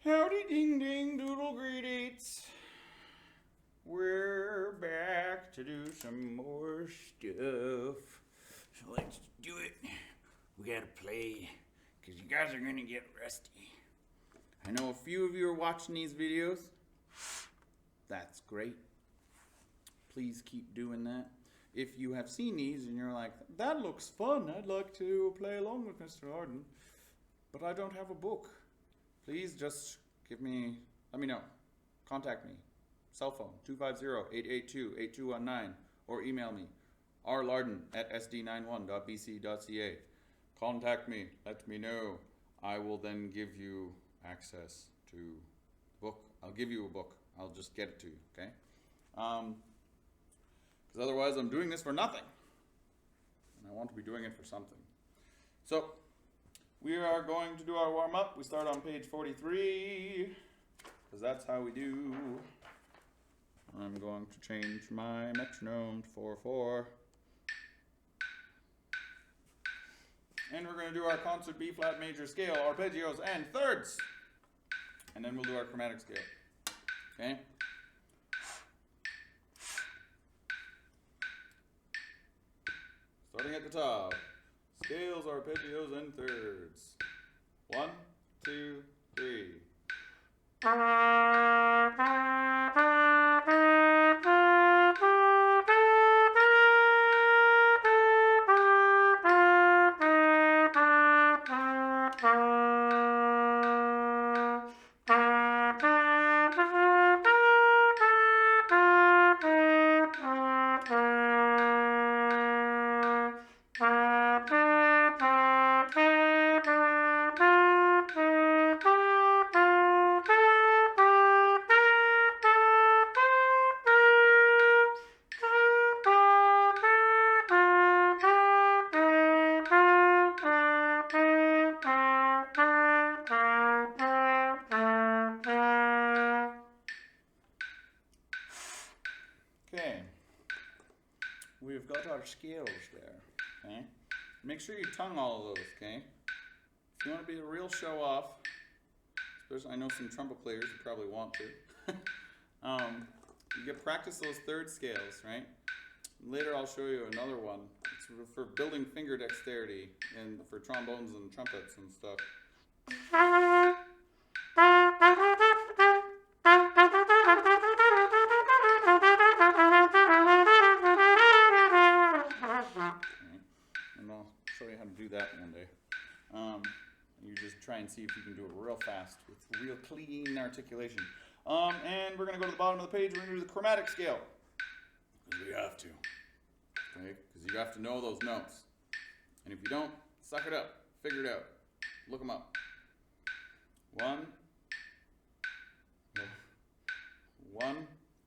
Howdy ding ding doodle greetings. We're back to do some more stuff. So let's do it. We gotta play, because you guys are gonna get rusty. I know a few of you are watching these videos. That's great. Please keep doing that. If you have seen these and you're like, that looks fun, I'd like to play along with Mr. Arden, but I don't have a book. Please just let me know. Contact me. Cell phone, 250-882-8219, or email me, rlarden@sd91.bc.ca. Contact me, let me know. I will then give you access to the book. I'll give you a book. I'll just get it to you, okay? Because otherwise I'm doing this for nothing. And I want to be doing it for something. So, we are going to do our warm-up. We start on page 43, because that's how we do. I'm going to change my metronome to 4/4. And we're going to do our concert B flat major scale, arpeggios, and thirds. And then we'll do our chromatic scale. Okay? Starting at the top. Scales, arpeggios, and thirds. 1, 2, 3. Okay, we've got our scales there, okay? Make sure you tongue all of those, okay? If you want to be a real show-off, especially I know some trumpet players who probably want to, you get practice those third scales, right? Later I'll show you another one. It's for building finger dexterity and for trombones and trumpets and stuff. And I'll show you how to do that one day. You just try and see if you can do it real fast with real clean articulation. And we're going to go to the bottom of the page. We're going to do the chromatic scale. Because we have to. Okay? Because you have to know those notes. And if you don't, suck it up. Figure it out. Look them up. 1,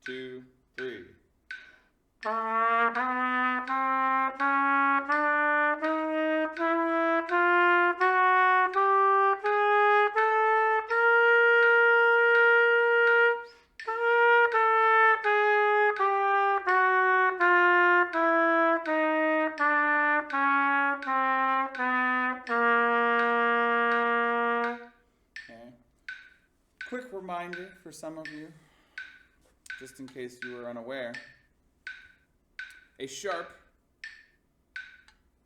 2, 3. Quick reminder for some of you, just in case you were unaware, a sharp,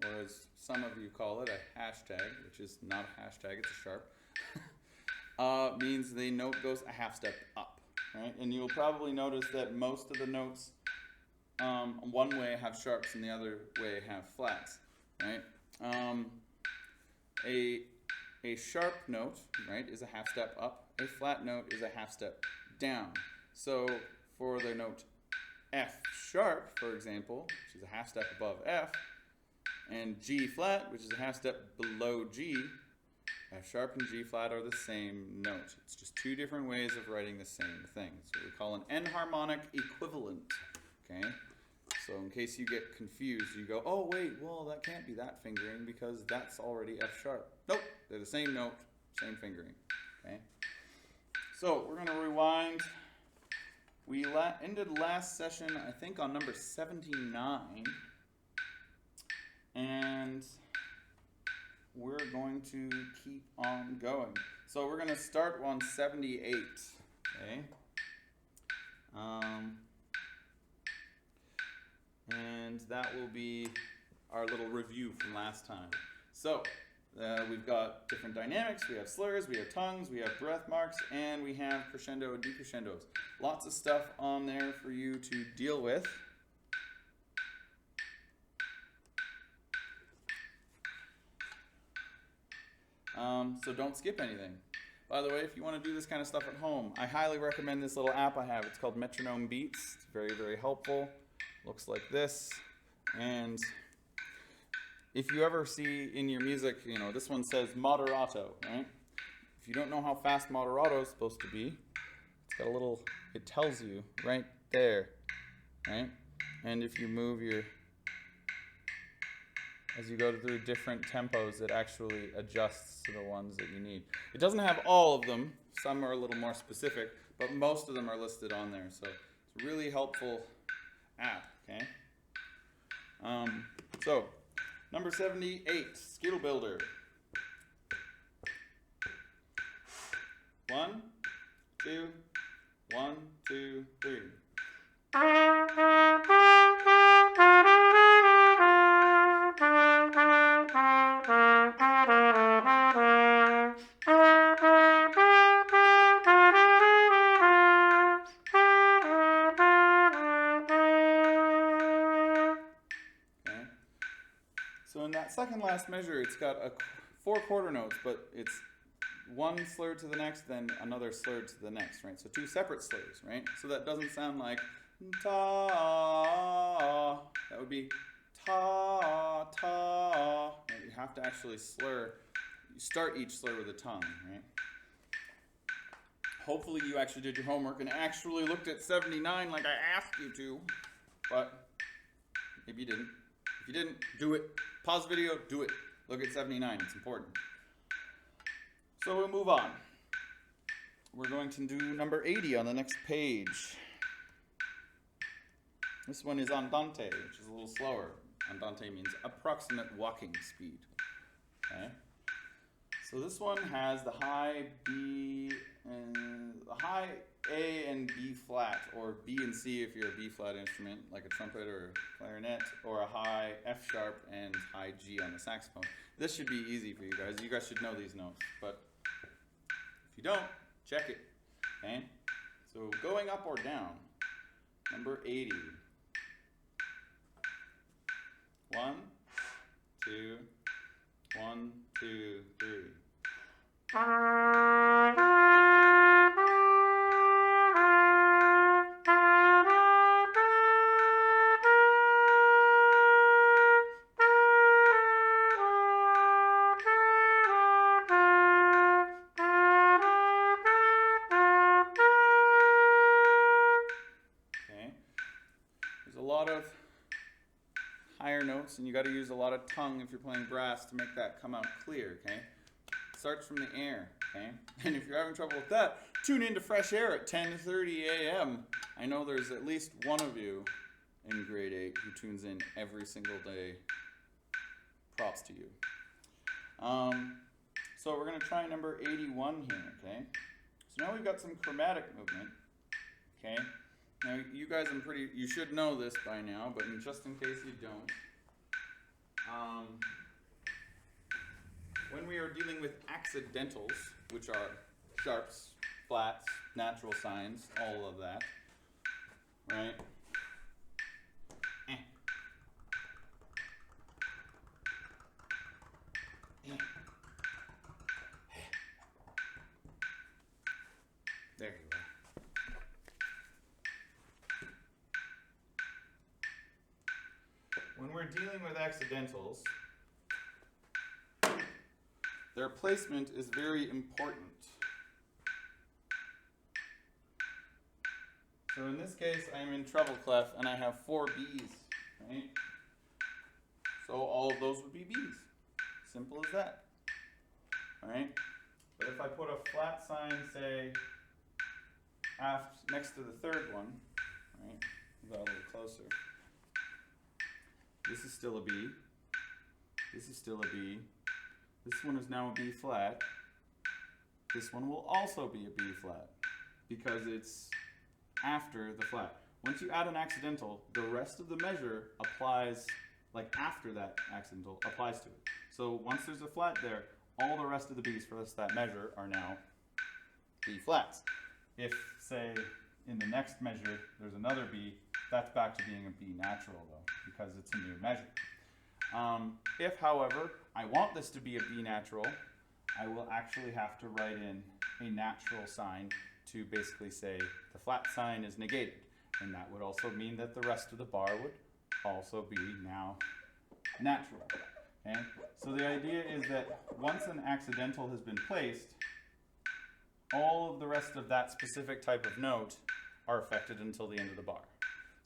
or as some of you call it, a hashtag, which is not a hashtag, it's a sharp, means the note goes a half step up, right? And you'll probably notice that most of the notes one way have sharps and the other way have flats, right? A sharp note, right, is a half step up. A flat note is a half step down. So for the note F sharp, for example, which is a half step above F, and G flat, which is a half step below G, F sharp and G flat are the same note. It's just two different ways of writing the same thing. It's what we call an enharmonic equivalent, okay? So in case you get confused, you go, oh wait, well that can't be that fingering because that's already F sharp. Nope, they're the same note, same fingering, okay? So we're going to rewind. We ended last session, I think, on number 79. And we're going to keep on going. So we're going to start on 78. Okay. And that will be our little review from last time. So we've got different dynamics, we have slurs, we have tongues, we have breath marks, and we have crescendo and decrescendos. Lots of stuff on there for you to deal with. So don't skip anything. By the way, if you want to do this kind of stuff at home, I highly recommend this little app I have. It's called Metronome Beats. It's very, very helpful. Looks like this. And if you ever see in your music, you know, this one says moderato, right? If you don't know how fast moderato is supposed to be, it's got a little, it tells you right there, right? And if you move your, as you go through different tempos, it actually adjusts to the ones that you need. It doesn't have all of them. Some are a little more specific, but most of them are listed on there. So it's a really helpful app, okay? So, number 78, Skittle Builder. 1, 2, 1, 2, 3. So in that second last measure, it's got 4 quarter notes, but it's one slur to the next, then another slur to the next, right? So 2 separate slurs, right? So that doesn't sound like ta. That would be ta, ta. Right? You have to actually slur. You start each slur with a tongue, right? Hopefully you actually did your homework and actually looked at 79 like I asked you to, but maybe you didn't. If you didn't, do it. Pause the video, do it. Look at 79, it's important. So we'll move on. We're going to do number 80 on the next page. This one is andante, which is a little slower. Andante means approximate walking speed. Okay. So this one has the high B and the high A and B flat, or B and C if you're a B flat instrument, like a trumpet or a clarinet, or a high F sharp and high G on the saxophone. This should be easy for you guys. You guys should know these notes, but if you don't, check it. Okay? So going up or down, number 80. 1, 2, 1, 2, 3. There's a lot of higher notes, and you got to use a lot of tongue if you're playing brass to make that come out clear, okay? It starts from the air, okay? And if you're having trouble with that, tune into Fresh Air at 10:30 a.m. I know there's at least one of you in grade 8 who tunes in every single day. Props to you. So we're going to try number 81 here, okay? So now we've got some chromatic movement, okay? Now you guys, you should know this by now, but just in case you don't, when we are dealing with accidentals, which are sharps, flats, natural signs, all of that, right? There you go. When we're dealing with accidentals, their placement is very important. So in this case, I'm in treble clef and I have 4 B's, right? So all of those would be B's. Simple as that, all right? But if I put a flat sign, say, next to the third one, right? Move that a little closer. This is still a B. This is still a B. This one is now a B flat. This one will also be a B flat because it's after the flat. Once you add an accidental, the rest of the measure applies, like after that accidental, applies to it. So once there's a flat there, all the rest of the B's for that measure are now B flats. If, say, in the next measure there's another B, that's back to being a B natural though, because it's a new measure. If, however, I want this to be a B natural, I will actually have to write in a natural sign to basically say the flat sign is negated. And that would also mean that the rest of the bar would also be now natural. Okay? So the idea is that once an accidental has been placed, all of the rest of that specific type of note are affected until the end of the bar.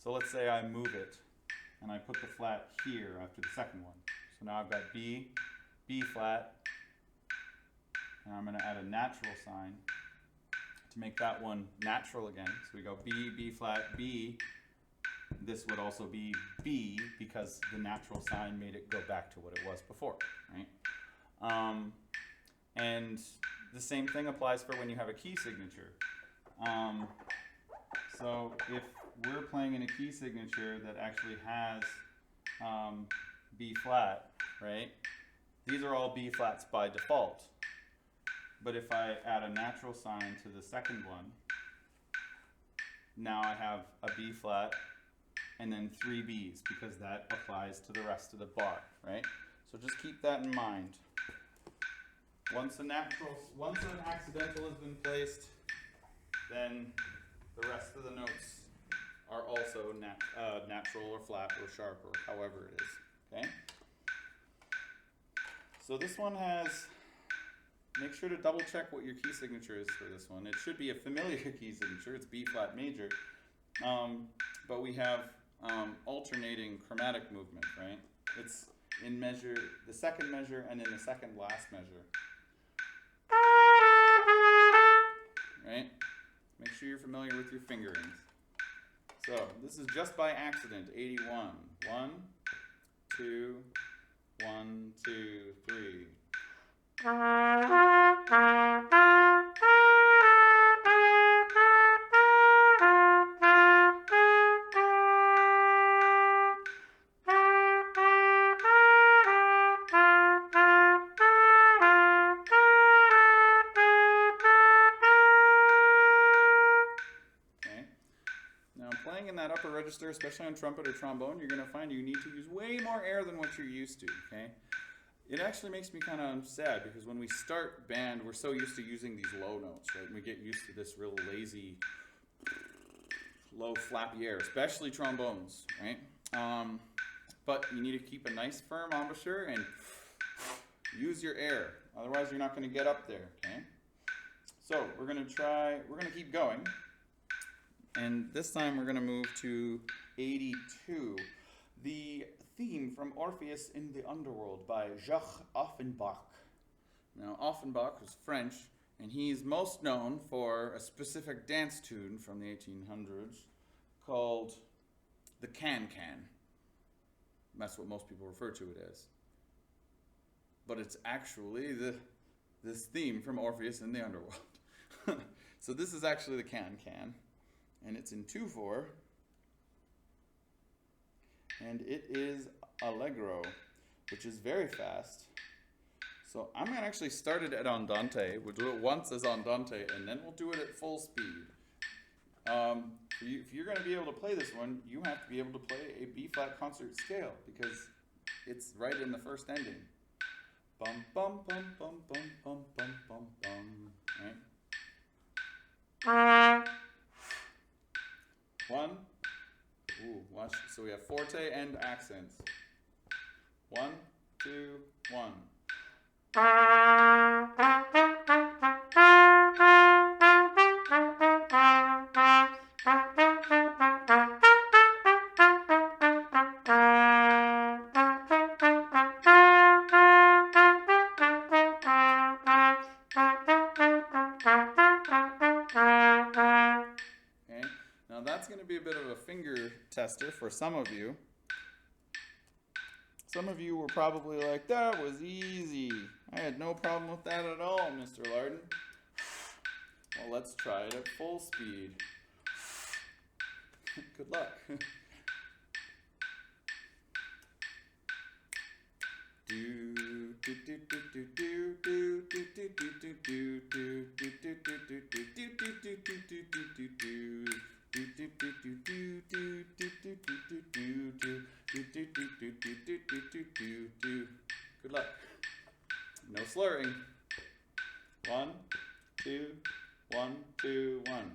So let's say I move it and I put the flat here after the second one. So now I've got B, B flat, and I'm going to add a natural sign to make that one natural again. So we go B, B flat, B. This would also be B because the natural sign made it go back to what it was before, right? And the same thing applies for when you have a key signature. So if we're playing in a key signature that actually has B flat, right? These are all B flats by default. But if I add a natural sign to the second one, now I have a B flat and then 3 B's because that applies to the rest of the bar, right? So just keep that in mind. Once an accidental has been placed, then the rest of the notes are also natural or flat or sharp or however it is, okay? So this one has, make sure to double check what your key signature is for this one. It should be a familiar key signature, it's B flat major, but we have alternating chromatic movement, right? It's in measure, the second measure and in the second last measure. Right? Make sure you're familiar with your fingerings. So this is just by accident, 81. 1, 2, 1, 2, 3. That upper register, especially on trumpet or trombone, you're going to find you need to use way more air than what you're used to, okay? It actually makes me kind of sad because when we start band, we're so used to using these low notes, right? And we get used to this real lazy, low flappy air, especially trombones, right? But you need to keep a nice firm embouchure and use your air. Otherwise, you're not going to get up there, okay? So we're going to keep going. And this time we're going to move to 82, the theme from Orpheus in the Underworld by Jacques Offenbach. Now, Offenbach was French, and he's most known for a specific dance tune from the 1800s called the Can-Can. That's what most people refer to it as. But it's actually this theme from Orpheus in the Underworld. So this is actually the Can-Can. And it's in 2/4, and it is allegro, which is very fast. So I'm going to actually start it at andante. We'll do it once as andante, and then we'll do it at full speed. If you're going to be able to play this one, you have to be able to play a B-flat concert scale, because it's right in the first ending. Bum, bum, bum, bum, bum, bum, bum, bum, bum, right? 1, watch, so we have forte and accents. 1, 2, 1. That's going to be a bit of a finger tester for some of you. Some of you were probably like, that was easy. I had no problem with that at all, Mr. Larden. Well, let's try it at full speed. Good luck. Good luck. No slurring. 1, 2, 1, 2, 1.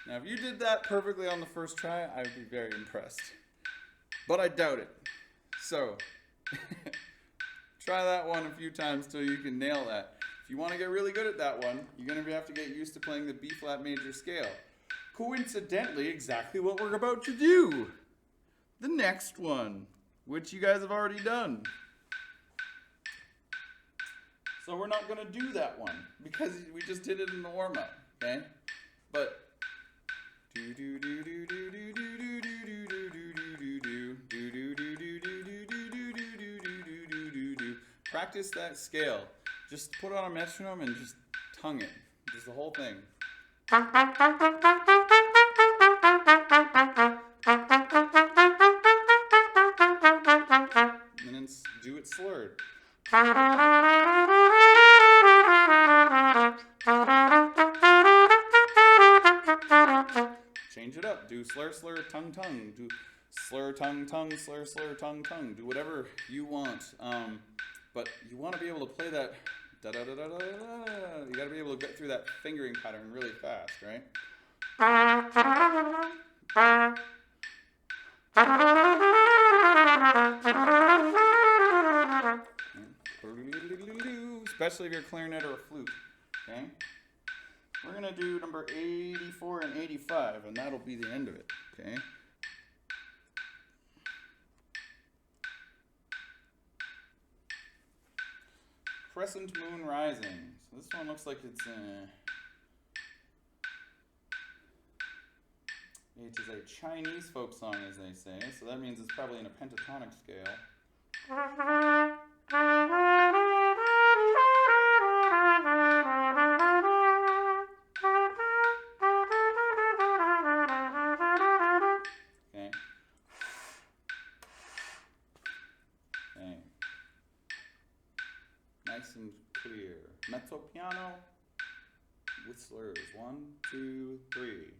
Now, if you did that perfectly on the first try, I would be very impressed. But I doubt it. So, try that one a few times till you can nail that. If you want to get really good at that one, you're going to have to get used to playing the B-flat major scale. Coincidentally, exactly what we're about to do. The next one, which you guys have already done. So we're not going to do that one because we just did it in the warm-up, okay? But practice that scale. Just put it on a metronome and just tongue it. Just the whole thing. And then do it slurred. Change it up. Do slur, slur, tongue, tongue. Do slur, tongue, tongue, slur, slur, tongue, tongue. Do whatever you want. But you want to be able to play that da da da da da da. You got to be able to get through that fingering pattern really fast, right? Especially if you're a clarinet or a flute, okay? We're going to do number 84 and 85, and that'll be the end of it, okay? Crescent Moon Rising. So this one looks like it's it is a Chinese folk song, as they say, so that means it's probably in a pentatonic scale. Okay. Okay. Nice and clear. Mezzo piano with slurs. 1, 2, 3.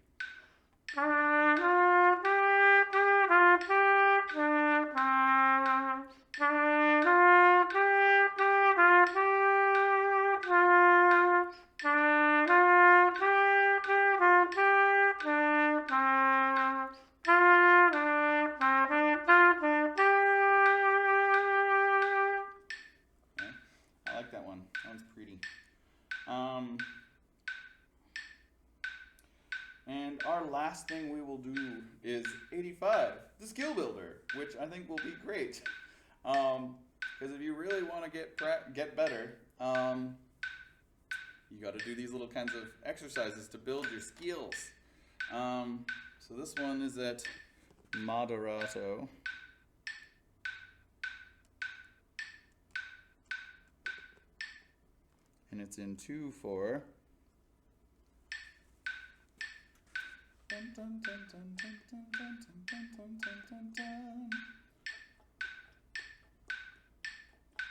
I like that one. That one's pretty. And our last thing we will do is 85, the skill builder, which I think will be great. Because if you really want to get better, you got to do these little kinds of exercises to build your skills. So this one is at moderato. And it's in 2/4.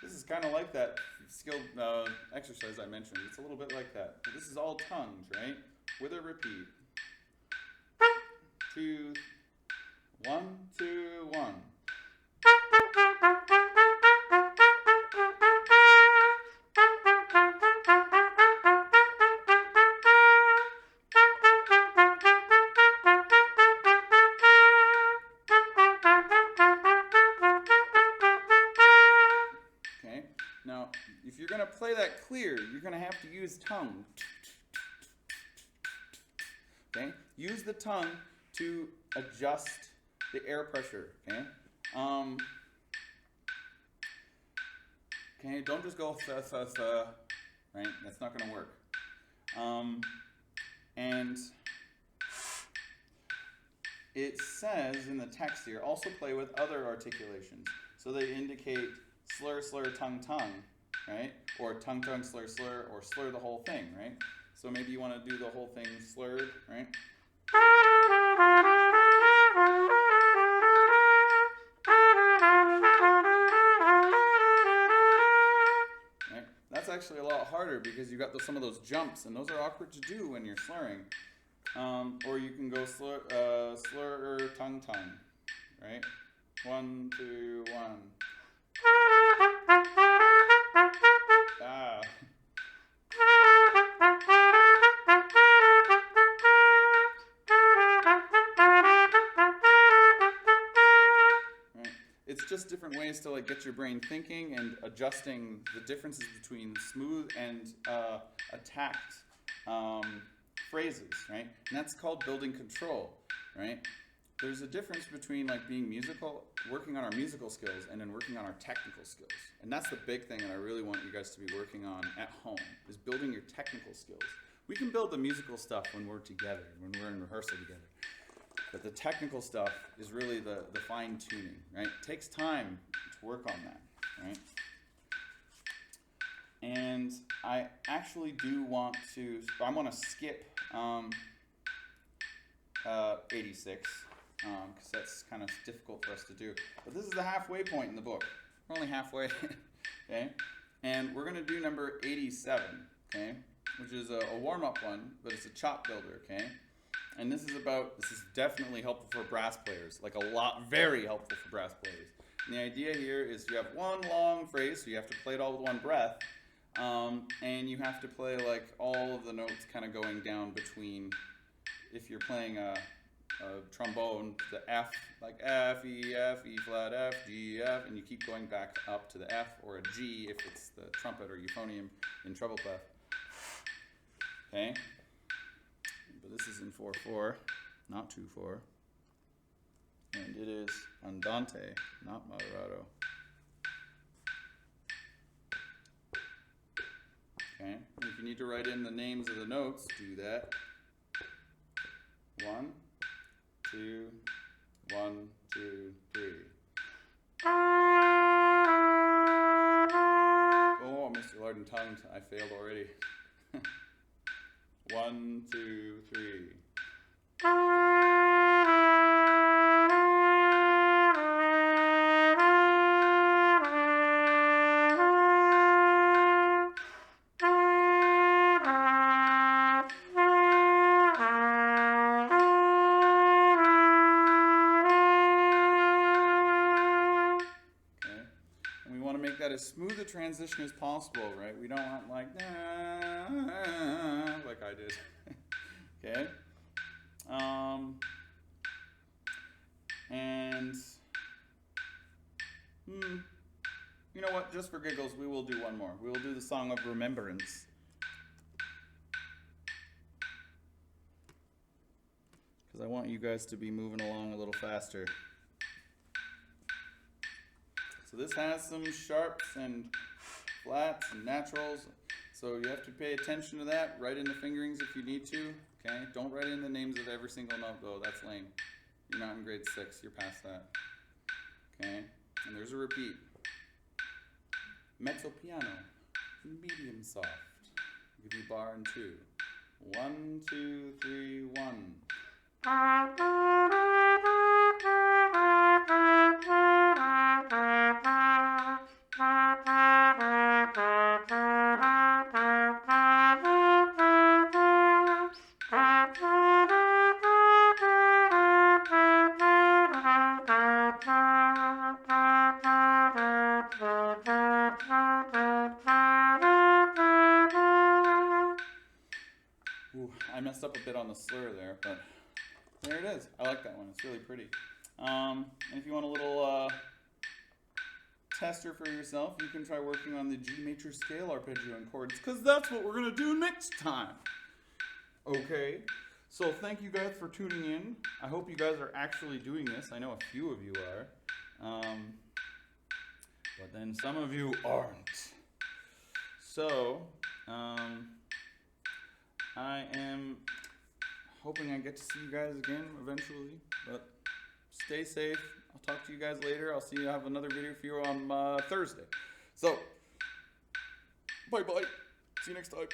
This is kind of like that skill exercise I mentioned. It's a little bit like that. But this is all tongues, right? With a repeat. 2, 1, 2, 1. Now, if you're going to play that clear, you're going to have to use tongue. Okay? Use the tongue to adjust the air pressure, okay? Okay, don't just go th, th, th, right? That's not going to work. And it says in the text here, also play with other articulations. So they indicate slur, slur, tongue, tongue, right? Or tongue, tongue, slur, slur, or slur the whole thing, right? So maybe you want to do the whole thing slurred, right? Right? That's actually a lot harder because you got some of those jumps, and those are awkward to do when you're slurring. Or you can go slur, slur, tongue, tongue, right? 1, 2, 1. Ah. Right. It's just different ways to like get your brain thinking and adjusting the differences between smooth and attacked phrases, right? And that's called building control, right? There's a difference between like being musical, working on our musical skills, and then working on our technical skills. And that's the big thing that I really want you guys to be working on at home, is building your technical skills. We can build the musical stuff when we're together, when we're in rehearsal together. But the technical stuff is really the fine tuning, right? It takes time to work on that, right? And I actually do want to, I want to skip 86, because that's kind of difficult for us to do. But this is the halfway point in the book. We're only halfway, okay? And we're going to do number 87, okay? Which is a warm-up one, but it's a chop builder, okay? And this is definitely helpful for brass players, like very helpful for brass players. And the idea here is you have one long phrase, so you have to play it all with one breath, and you have to play like all of the notes kind of going down between, if you're playing a trombone, the F, like F, E flat, F, G, F, and you keep going back up to the F, or a G if it's the trumpet or euphonium in treble clef. Okay? But this is in 4/4, not 2/4. And it is andante, not moderato. Okay? And if you need to write in the names of the notes, do that. 1, 2, 1, 2, 3. Oh, Mr. Larden tongued. I failed already. 1, 2, 3. As smooth a transition as possible, right? We don't want like I did. Okay? And you know what? Just for giggles, we will do one more. We will do the Song of Remembrance. Because I want you guys to be moving along a little faster. So this has some sharps and flats and naturals. So you have to pay attention to that. Write in the fingerings if you need to. Okay? Don't write in the names of every single note though. That's lame. You're not in grade 6. You're past that. Okay? And there's a repeat. Mezzo piano. Medium soft. I'll give you bar and 2. 1, 2, 3, 1. Ooh, I messed up a bit on the slur there, but there it is. I like that one. It's really pretty. And if you want a little tester for yourself, you can try working on the G major scale arpeggio and chords, because that's what we're going to do next time. Okay? So thank you guys for tuning in. I hope you guys are actually doing this. I know a few of you are. But then some of you aren't. So, I am hoping I get to see you guys again eventually, but stay safe. I'll talk to you guys later. I'll see you. I have another video for you on Thursday. So, bye-bye. See you next time.